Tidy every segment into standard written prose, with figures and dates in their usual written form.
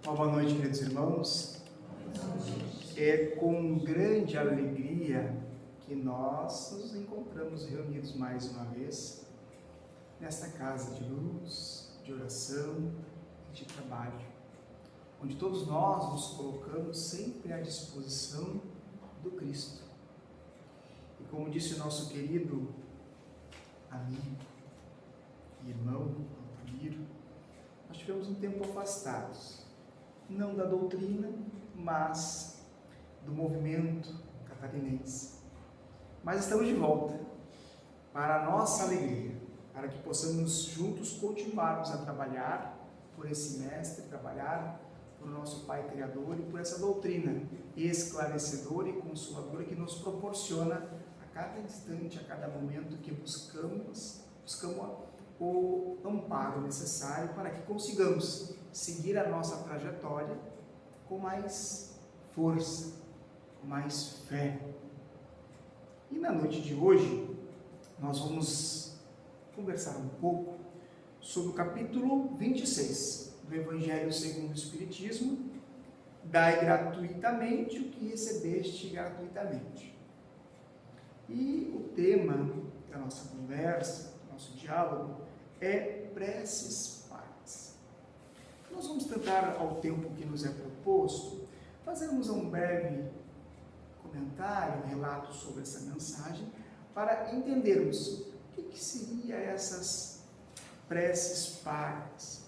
Uma boa noite, queridos irmãos. É com grande alegria que nós nos encontramos reunidos mais uma vez nesta casa de luz, de oração e de trabalho, onde todos nós nos colocamos sempre à disposição do Cristo. E como disse o nosso querido amigo e irmão Altamiro, nós tivemos um tempo afastados, não da doutrina, mas do movimento catarinense. Mas estamos de volta para a nossa alegria, para que possamos juntos continuarmos a trabalhar por esse mestre, trabalhar por nosso Pai Criador e por essa doutrina esclarecedora e consoladora que nos proporciona a cada instante, a cada momento que buscamos o amparo necessário para que consigamos seguir a nossa trajetória com mais força, com mais fé. E na noite de hoje, nós vamos conversar um pouco sobre o capítulo 26 do Evangelho segundo o Espiritismo, dai gratuitamente o que recebeste gratuitamente. E o tema da nossa conversa, do nosso diálogo, é preces pagas. Nós vamos tentar, ao tempo que nos é proposto, fazermos um breve comentário, um relato sobre essa mensagem, para entendermos o que seriam essas preces pagas.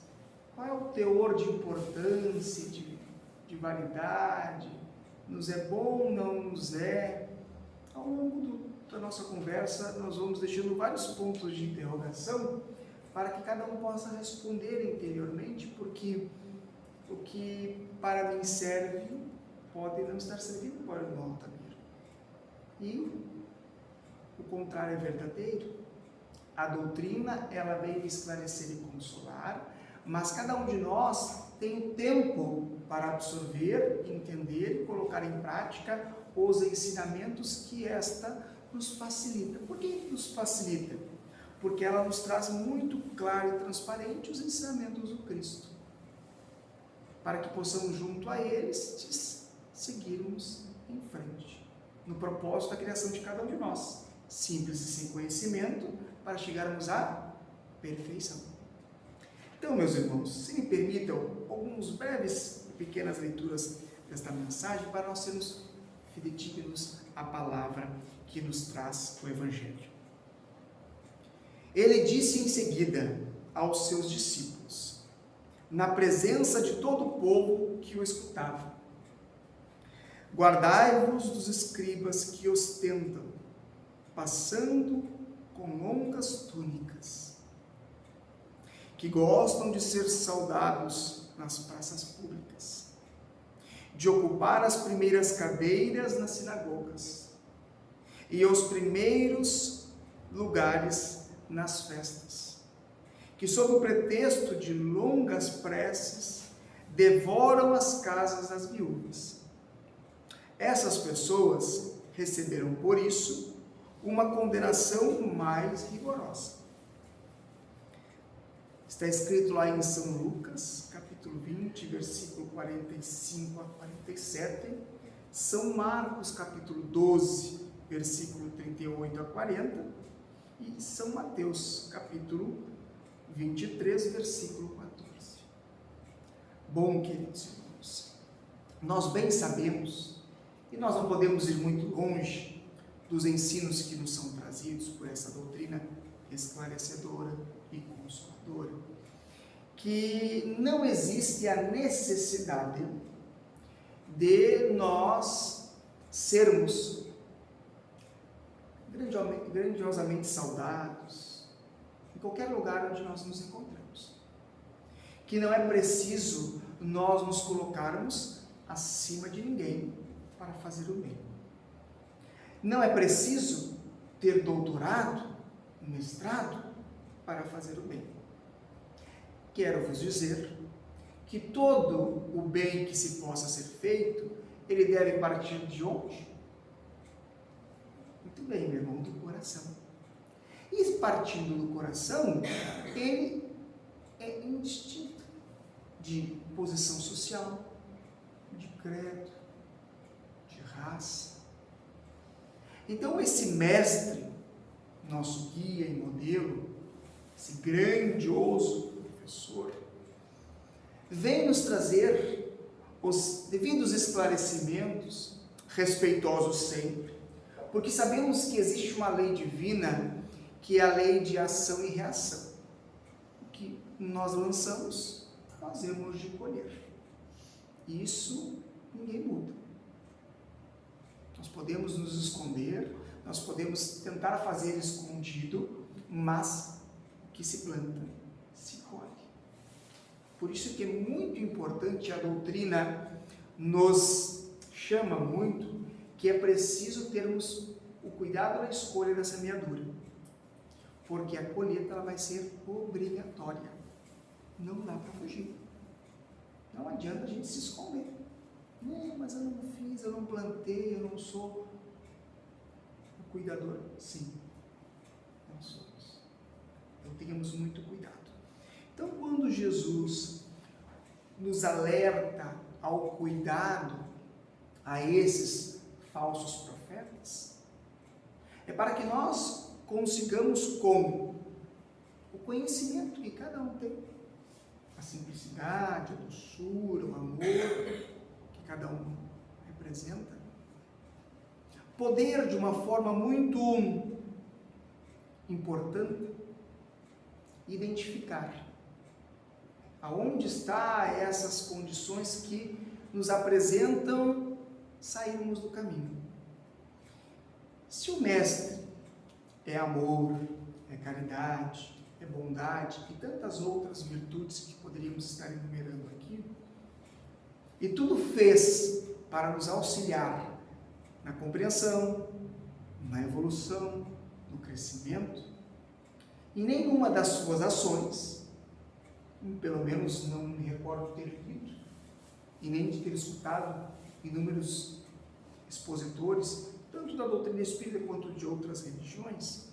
Qual é o teor de importância, de validade, nos é bom, não nos é? Ao longo da nossa conversa, nós vamos deixando vários pontos de interrogação para que cada um possa responder interiormente, porque o que para mim serve pode não estar servindo para o irmão Altamiro. E o contrário é verdadeiro. A doutrina, ela veio esclarecer e consolar, mas cada um de nós tem tempo para absorver, entender e colocar em prática os ensinamentos que esta nos facilita. Por que nos facilita? Porque ela nos traz muito claro e transparente os ensinamentos do Cristo, para que possamos, junto a eles, seguirmos em frente, no propósito da criação de cada um de nós, simples e sem conhecimento, para chegarmos à perfeição. Então, meus irmãos, se me permitam alguns breves, pequenas leituras desta mensagem, para nós sermos fidedignos à palavra que nos traz o Evangelho. Ele disse em seguida aos seus discípulos, na presença de todo o povo que o escutava: guardai-vos dos escribas que ostentam, passando com longas túnicas, que gostam de ser saudados nas praças públicas, de ocupar as primeiras cadeiras nas sinagogas e os primeiros lugares nas festas, que sob o pretexto de longas preces devoram as casas das viúvas. Essas pessoas receberam por isso uma condenação mais rigorosa. Está escrito lá em São Lucas, capítulo 20, versículo 45 a 47, São Marcos, capítulo 12, versículo 38 a 40, e São Mateus, capítulo 23, versículo 14. Bom, queridos irmãos, nós bem sabemos, e nós não podemos ir muito longe dos ensinos que nos são trazidos por essa doutrina esclarecedora e consoladora, que não existe a necessidade de nós sermos grandiosamente saudados em qualquer lugar onde nós nos encontramos, que não é preciso nós nos colocarmos acima de ninguém para fazer o bem. Não é preciso ter doutorado, mestrado para fazer o bem. Quero vos dizer que todo o bem que se possa ser feito, ele deve partir de onde? Muito bem, meu irmão, do coração. E partindo do coração, ele é indistinto de posição social, de credo, de raça. Então esse mestre, nosso guia e modelo, esse grandioso professor, vem nos trazer os devidos esclarecimentos, respeitosos sempre, porque sabemos que existe uma lei divina, que é a lei de ação e reação. O que nós lançamos, nós hemos de colher. E isso ninguém muda. Nós podemos nos esconder, nós podemos tentar fazer escondido, mas o que se planta, se colhe. Por isso que é muito importante, a doutrina nos chama muito, que é preciso termos o cuidado na escolha da semeadura. Porque a colheita ela vai ser obrigatória. Não dá para fugir. Não adianta a gente se esconder. Mas eu não fiz, eu não plantei, eu não sou o cuidador. Sim, nós somos. Então tenhamos muito cuidado. Então quando Jesus nos alerta ao cuidado a esses falsos profetas, é para que nós consigamos, com o conhecimento que cada um tem, a simplicidade, a doçura, o amor que cada um representa, poder de uma forma muito importante identificar aonde está essas condições que nos apresentam sairmos do caminho. Se o mestre é amor, é caridade, é bondade e tantas outras virtudes que poderíamos estar enumerando aqui, e tudo fez para nos auxiliar na compreensão, na evolução, no crescimento, e nenhuma das suas ações, pelo menos não me recordo de ter lido, e nem de ter escutado inúmeros expositores, tanto da doutrina espírita quanto de outras religiões,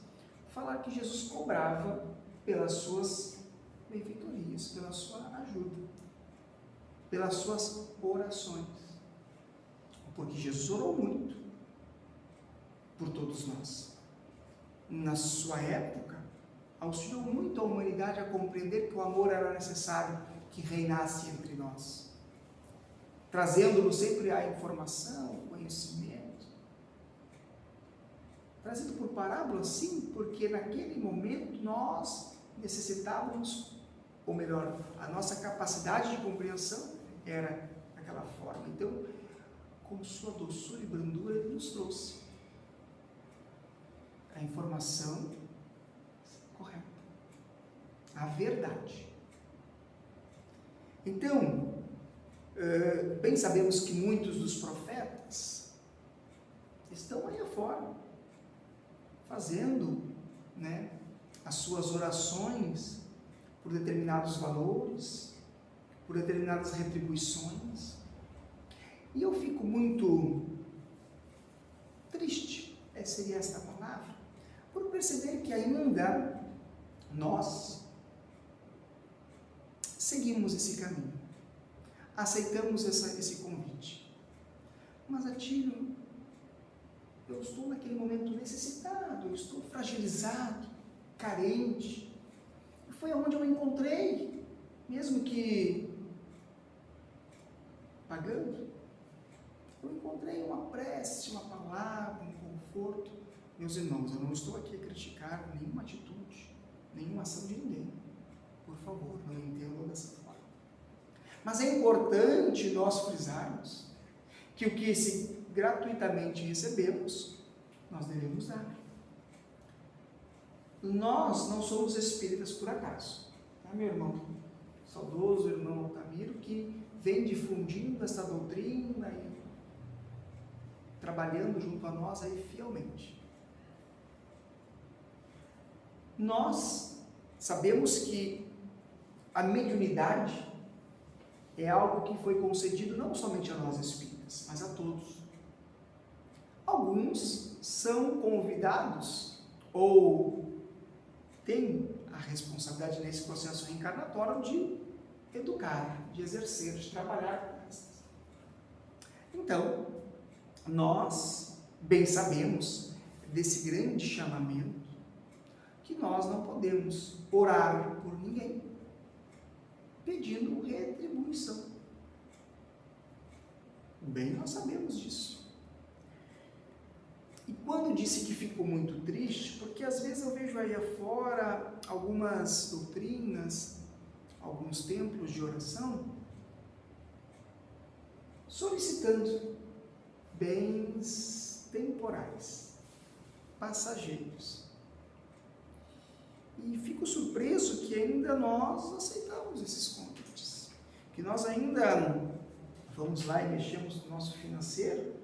falar que Jesus cobrava pelas suas benfeitorias, pela sua ajuda, pelas suas orações. Porque Jesus orou muito por todos nós. Na sua época, auxiliou muito a humanidade a compreender que o amor era necessário que reinasse entre nós, trazendo-nos sempre a informação, o conhecimento, trazido por parábolas, sim, porque naquele momento nós necessitávamos, ou melhor, a nossa capacidade de compreensão era daquela forma. Então, com sua doçura e brandura, ele nos trouxe a informação correta, a verdade. Então, bem sabemos que muitos dos profetas estão aí afora, fazendo, as suas orações por determinados valores, por determinadas retribuições. E eu fico muito triste, seria esta palavra, por perceber que ainda nós seguimos esse caminho, aceitamos esse convite. Mas Atílio, eu estou naquele momento necessitado, eu estou fragilizado, carente. E foi onde eu encontrei, mesmo que pagando, eu encontrei uma prece, uma palavra, um conforto. Meus irmãos, eu não estou aqui a criticar nenhuma atitude, nenhuma ação de ninguém. Por favor, não entendam dessa forma. Mas é importante nós frisarmos que o que gratuitamente recebemos, nós devemos dar. Nós não somos espíritas por acaso. Meu irmão, saudoso irmão Altamiro, que vem difundindo essa doutrina e trabalhando junto a nós aí fielmente. Nós sabemos que a mediunidade é algo que foi concedido não somente a nós espíritas, mas a todos. Alguns são convidados ou têm a responsabilidade nesse processo reencarnatório de educar, de exercer, de trabalhar com estas. Então, nós bem sabemos desse grande chamamento que nós não podemos orar por ninguém pedindo retribuição. Bem, nós sabemos disso. E quando disse que ficou muito triste, porque às vezes eu vejo aí afora algumas doutrinas, alguns templos de oração, solicitando bens temporais, passageiros. E fico surpreso que ainda nós aceitamos esses convites, que nós ainda vamos lá e mexemos no nosso financeiro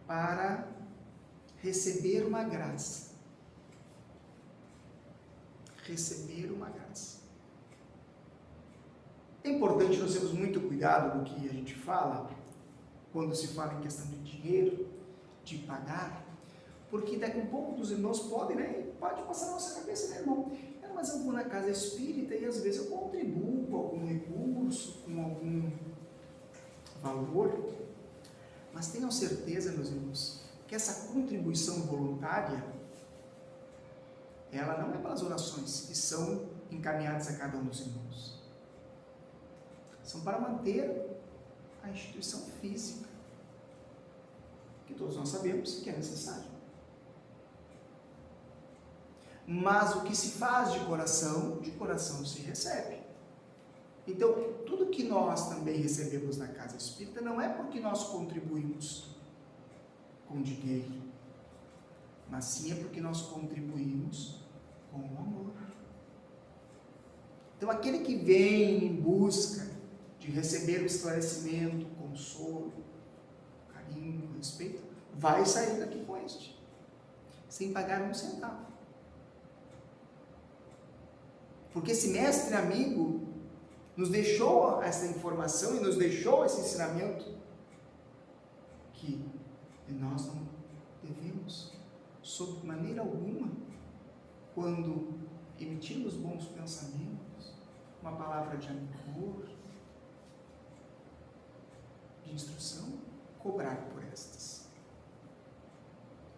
para receber uma graça. Receber uma graça. É importante nós termos muito cuidado no que a gente fala, quando se fala em questão de dinheiro, de pagar, porque daqui a pouco dos irmãos podem, pode passar na nossa cabeça, irmão, mas eu vou na casa espírita e às vezes eu contribuo com algum recurso, com algum valor, mas tenham certeza, meus irmãos, que essa contribuição voluntária, ela não é para as orações que são encaminhadas a cada um dos irmãos. São para manter a instituição física, que todos nós sabemos que é necessário. Mas o que se faz de coração se recebe. Então, tudo que nós também recebemos na casa espírita não é porque nós contribuímos com dinheiro, mas sim é porque nós contribuímos com o amor. Então, aquele que vem em busca de receber o esclarecimento, o consolo, o carinho, o respeito, vai sair daqui com este, sem pagar um centavo. Porque esse mestre amigo nos deixou essa informação e nos deixou esse ensinamento que nós não devemos, sob maneira alguma, quando emitirmos bons pensamentos, uma palavra de amor, de instrução, cobrar por estas.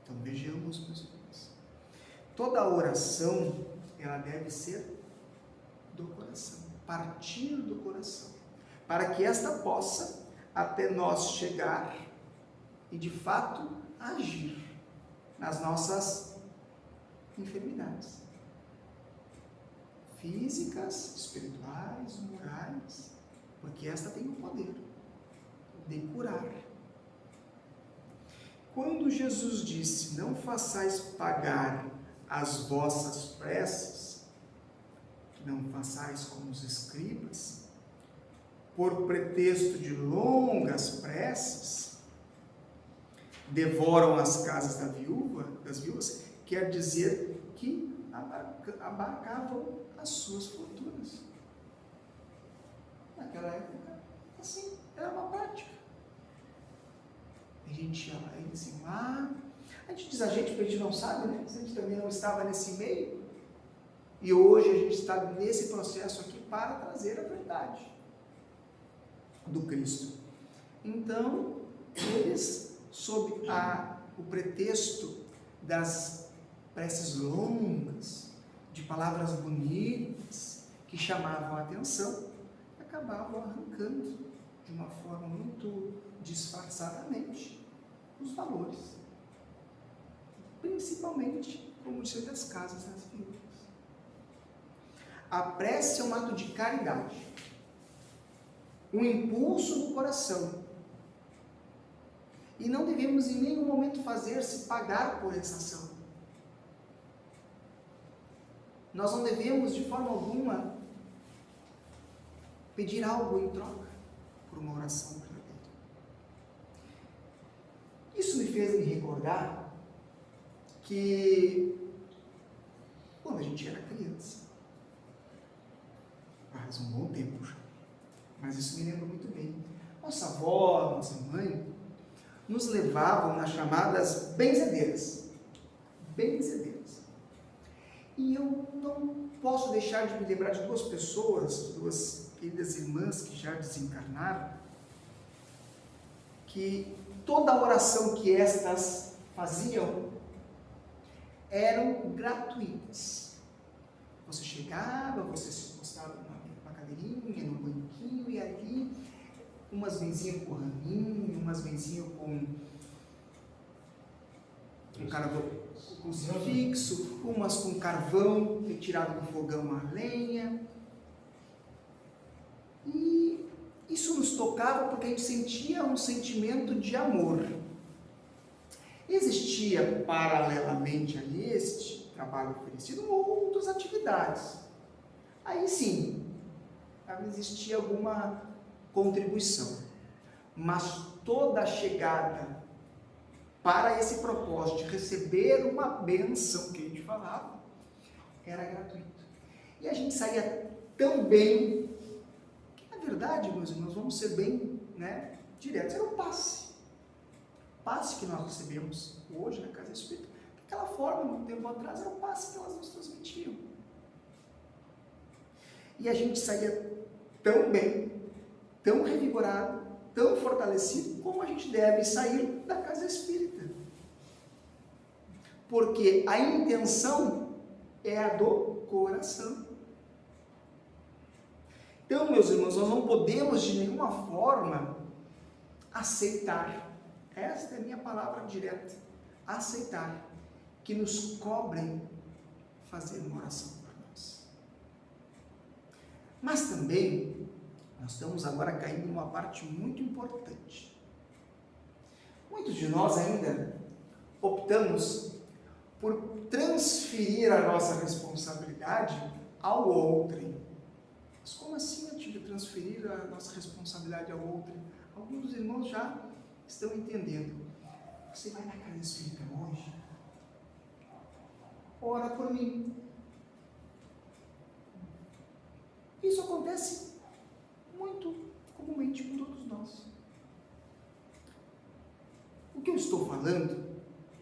Então vejamos, meus irmãos, toda oração ela deve ser do coração, partir do coração, para que esta possa até nós chegar e de fato agir nas nossas enfermidades físicas, espirituais, morais, porque esta tem o poder de curar. Quando Jesus disse: não façais pagar as vossas preces, não façais como os escribas, por pretexto de longas preces, devoram as casas das viúvas, quer dizer que abarcavam as suas fortunas. Naquela época, assim, era uma prática. A gente ia lá e dizia, a gente diz porque a gente não sabe, né? A gente também não estava nesse meio. E hoje a gente está nesse processo aqui para trazer a verdade do Cristo. Então, eles, sob o pretexto das preces longas, de palavras bonitas, que chamavam a atenção, acabavam arrancando de uma forma muito disfarçadamente os valores. Principalmente, como disse, das casas das viúvas. A prece é um ato de caridade, um impulso do coração. E não devemos em nenhum momento fazer-se pagar por essa ação. Nós não devemos de forma alguma pedir algo em troca por uma oração verdadeira. Isso me fez me recordar que quando a gente era criança, faz um bom tempo já, mas isso me lembra muito bem, nossa avó, nossa mãe nos levavam nas chamadas benzedeiras. E eu não posso deixar de me lembrar de duas pessoas, duas queridas irmãs que já desencarnaram, que toda a oração que estas faziam eram gratuitas. Você chegava, você se encostava numa cadeirinha, num banquinho, e ali umas benzinhas com raminho, umas benzinhas com carvão, com crucifixo, umas com carvão retirado do fogão a lenha. E isso nos tocava porque a gente sentia um sentimento de amor. Existia paralelamente a este trabalho oferecido outras atividades. Aí sim, existia alguma contribuição. Mas toda a chegada para esse propósito de receber uma bênção que a gente falava, era gratuito. E a gente saía tão bem, que na verdade, meus irmãos, vamos ser bem diretos, era um passe. Passe que nós recebemos hoje na Casa Espírita, daquela forma, um tempo atrás, era o passe que elas nos transmitiam. E a gente saía tão bem, tão revigorado, tão fortalecido, como a gente deve sair da Casa Espírita. Porque a intenção é a do coração. Então, meus irmãos, nós não podemos de nenhuma forma aceitar, esta é a minha palavra direta, aceitar que nos cobrem fazer uma oração por nós. Mas também, nós estamos agora caindo numa parte muito importante. Muitos de nós ainda optamos por transferir a nossa responsabilidade ao outrem. Mas como assim eu tive que transferir a nossa responsabilidade ao outrem? Alguns dos irmãos já estão entendendo. Você vai na Casa Espírita hoje? Ora por mim. Isso acontece muito comumente com todos nós. O que eu estou falando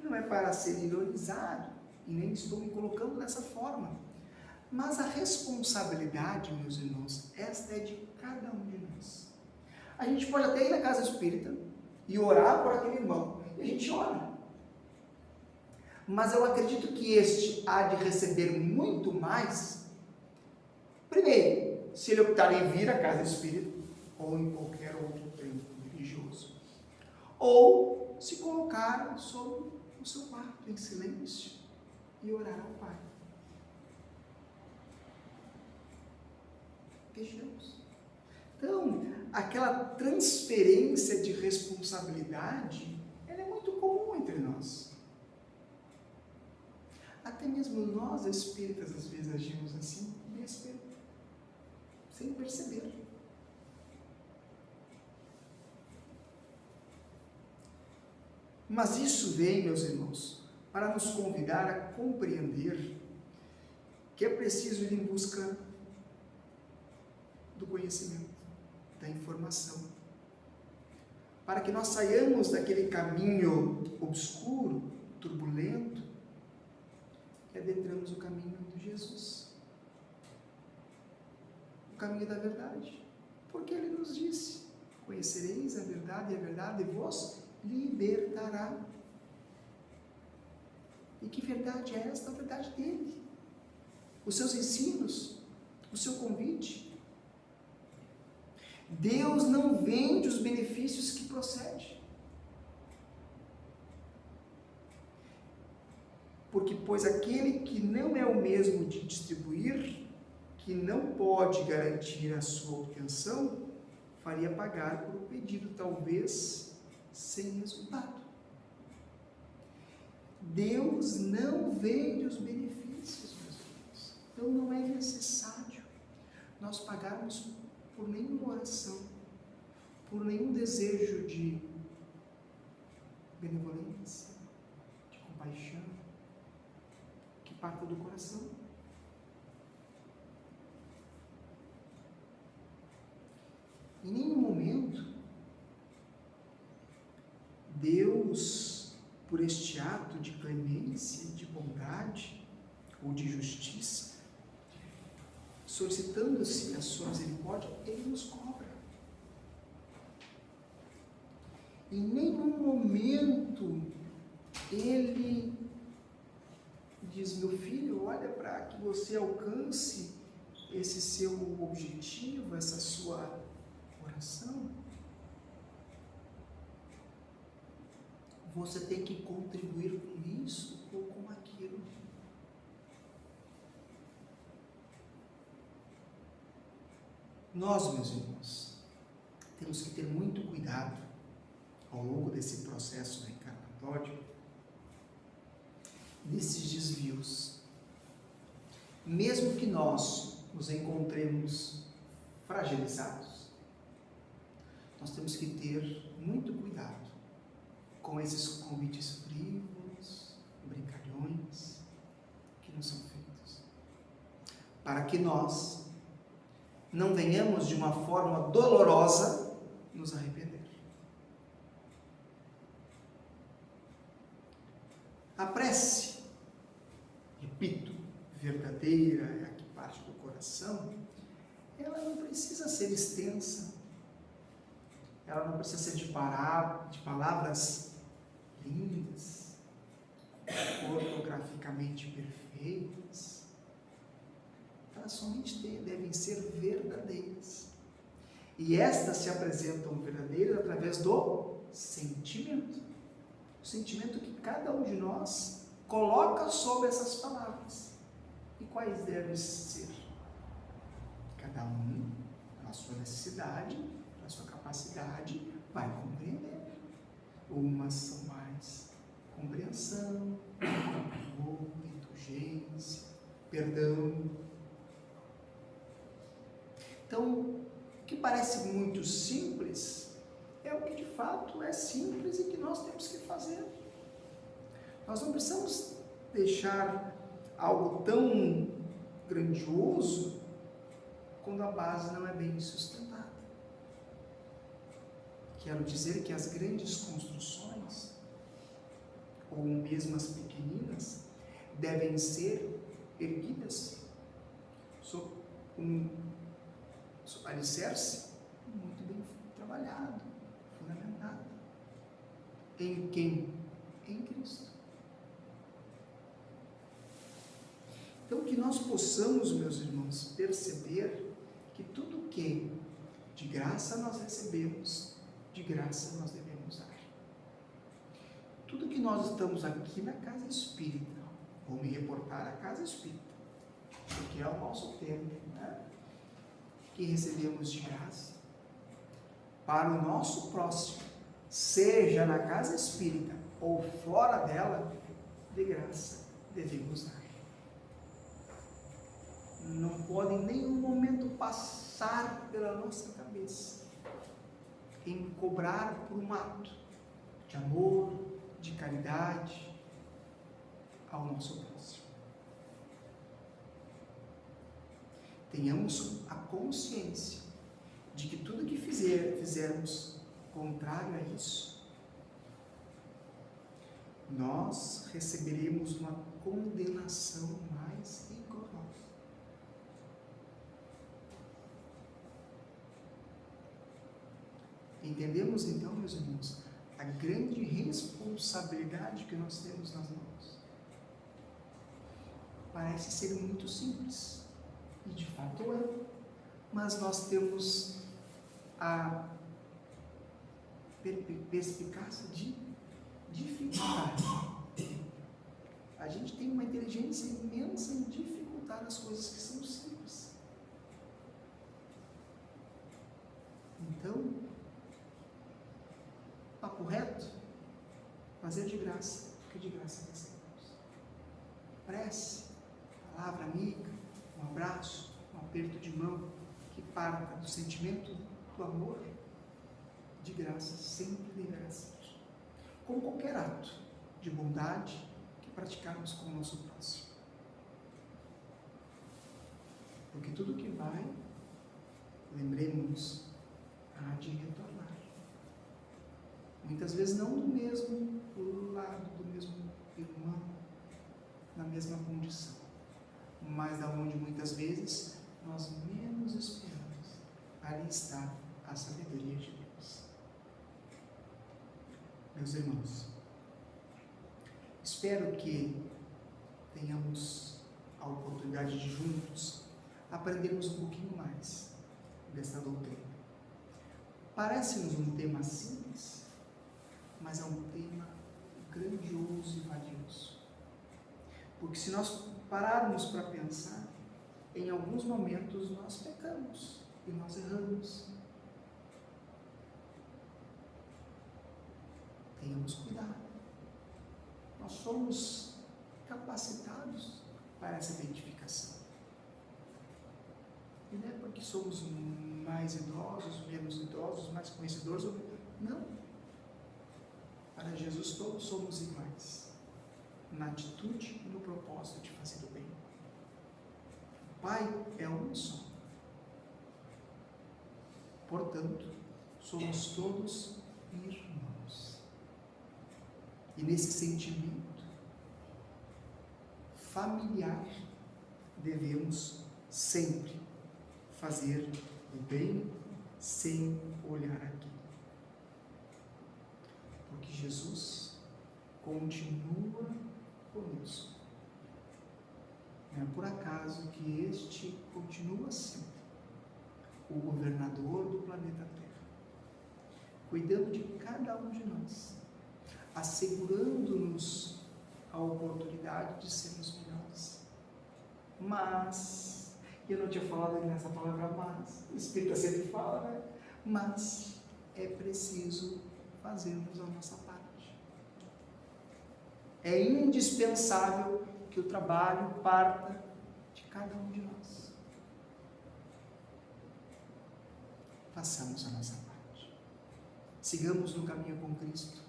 não é para ser ironizado, e nem estou me colocando dessa forma. Mas a responsabilidade, meus irmãos, esta é de cada um de nós. A gente pode até ir na Casa Espírita e orar por aquele irmão. E a gente ora. Mas eu acredito que este há de receber muito mais. Primeiro, se ele optar em vir à Casa Espírita, ou em qualquer outro templo religioso. Ou se colocar sobre o seu quarto, em silêncio, e orar ao Pai. Vejamos. Então, aquela transferência de responsabilidade, ela é muito comum entre nós. Até mesmo nós, espíritas, às vezes agimos assim, sem perceber. Mas isso vem, meus irmãos, para nos convidar a compreender que é preciso ir em busca do conhecimento, da informação, para que nós saiamos daquele caminho obscuro, turbulento, e adentramos o caminho de Jesus, o caminho da verdade, porque Ele nos disse: conhecereis a verdade, e a verdade vos libertará. E que verdade é esta? A verdade dele, os seus ensinos, o seu convite. Deus não vende os benefícios que procede. Porque, pois, aquele que não é o mesmo de distribuir, que não pode garantir a sua obtenção, faria pagar por um pedido, talvez sem resultado. Deus não vende os benefícios, meus irmãos. Então não é necessário nós pagarmos por nenhuma oração, por nenhum desejo de benevolência, de compaixão, que parta do coração. Em nenhum momento, Deus, por este ato de clemência, de bondade ou de justiça, solicitando-se a sua misericórdia, Ele nos cobra. Em nenhum momento Ele diz: meu filho, olha, para que você alcance esse seu objetivo, essa sua oração, você tem que contribuir com isso ou com aquilo. Nós, meus irmãos, temos que ter muito cuidado ao longo desse processo reencarnatório, desses desvios. Mesmo que nós nos encontremos fragilizados, nós temos que ter muito cuidado com esses convites frívolos, brincalhões, que nos são feitos, para que nós não venhamos de uma forma dolorosa nos arrepender. A prece, repito, verdadeira, é a que parte do coração, ela não precisa ser extensa, ela não precisa ser de palavras lindas, ortograficamente perfeitas. Elas somente devem ser verdadeiras. E estas se apresentam verdadeiras através do sentimento. O sentimento que cada um de nós coloca sobre essas palavras. E quais devem ser? Cada um, na sua necessidade, na sua capacidade, vai compreender. Umas são mais compreensão, amor, indulgência, perdão. Então, o que parece muito simples é o que de fato é simples e que nós temos que fazer. Nós não precisamos deixar algo tão grandioso quando a base não é bem sustentada. Quero dizer que as grandes construções, ou mesmo as pequeninas, devem ser erguidas sob um alicerce muito bem trabalhado, fundamentado. Em quem? Em Cristo. Então, que nós possamos, meus irmãos, perceber que tudo que de graça nós recebemos, de graça nós devemos dar. Tudo que nós estamos aqui na casa espírita, vou me reportar à casa espírita, porque é o nosso tempo, né? Que recebemos de graça, para o nosso próximo, seja na casa espírita ou fora dela, de graça devemos dar. Não pode em nenhum momento passar pela nossa cabeça em cobrar por um ato de amor, de caridade ao nosso próximo. Tenhamos a consciência de que tudo que fizermos contrário a isso, nós receberemos uma condenação mais rigorosa. Entendemos então, meus irmãos, a grande responsabilidade que nós temos nas mãos. Parece ser muito simples, e de fato é, mas nós temos a perspicácia de dificultar. A gente tem uma inteligência imensa em dificultar as coisas que são simples. Então, papo reto, fazer de graça, porque de graça recebemos. Prece, palavra amiga, um abraço, um aperto de mão, que parta do sentimento do amor, de graça, sempre deverá ser. Como qualquer ato de bondade que praticarmos com o nosso próximo. Porque tudo que vai, lembremos, há de retornar. Muitas vezes não do mesmo lado, do mesmo irmão, na mesma condição, mas da onde muitas vezes nós menos esperamos, ali está a sabedoria de Deus. Meus irmãos, espero que tenhamos a oportunidade de juntos aprendermos um pouquinho mais desta doutrina. Parece-nos um tema simples, mas é um tema grandioso e valioso. Porque se nós pararmos para pensar, em alguns momentos nós pecamos e nós erramos. Tenhamos cuidado. Nós somos capacitados para essa identificação. E não é porque somos mais idosos, menos idosos, mais conhecedores. Não. Para Jesus todos somos iguais. Na atitude e no propósito de fazer o bem. O Pai é um só. Portanto, somos todos irmãos. E nesse sentimento familiar, devemos sempre fazer o bem sem olhar aqui. Porque Jesus continua conosco. Não é por acaso que este continua sendo o governador do planeta Terra, cuidando de cada um de nós, assegurando-nos a oportunidade de sermos melhores. Mas, eu não tinha falado nessa palavra mas, o Espírito sempre fala, né? Mas é preciso fazermos a nossa parte. É indispensável que o trabalho parta de cada um de nós. Façamos a nossa parte. Sigamos no caminho com Cristo.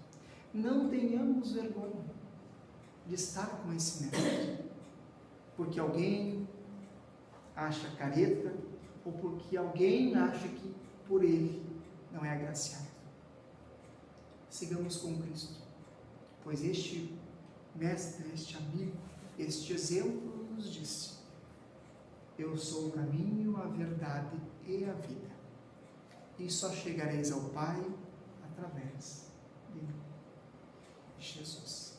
Não tenhamos vergonha de estar com esse mestre, porque alguém acha careta ou porque alguém acha que por ele não é agraciado. Sigamos com Cristo, pois este mestre, este amigo, este exemplo nos disse: eu sou o caminho, a verdade e a vida, e só chegareis ao Pai através de mim. Jesus.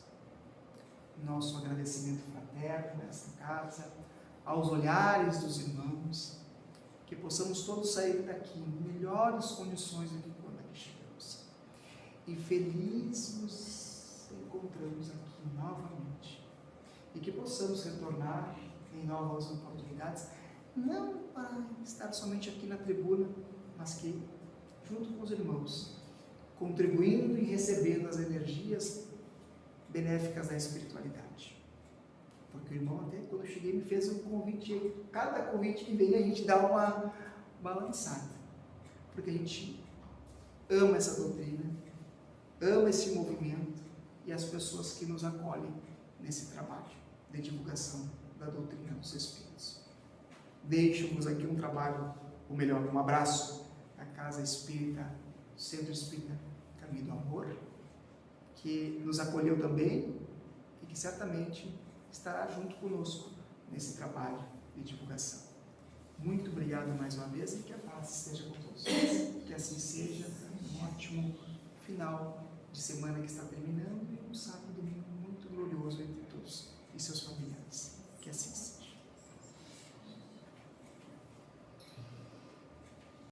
Nosso agradecimento fraterno nesta casa, aos olhares dos irmãos, que possamos todos sair daqui em melhores condições do que quando aqui chegamos. E felizes nos encontramos aqui novamente. E que possamos retornar em novas oportunidades, não para estar somente aqui na tribuna, mas que, junto com os irmãos, contribuindo e recebendo as energias benéficas da espiritualidade. Porque o irmão até quando eu cheguei me fez um convite, cada convite que vem a gente dá uma balançada, porque a gente ama essa doutrina, ama esse movimento e as pessoas que nos acolhem nesse trabalho de divulgação da doutrina dos Espíritos. Deixo-vos aqui um trabalho, ou melhor, um abraço à Casa Espírita, Centro Espírita Caminho do Amor, que nos acolheu também e que certamente estará junto conosco nesse trabalho de divulgação. Muito obrigado mais uma vez e que a paz esteja com todos nós. Que assim seja, um ótimo final de semana que está terminando e um sábado e domingo muito glorioso entre todos e seus familiares. Que assim seja.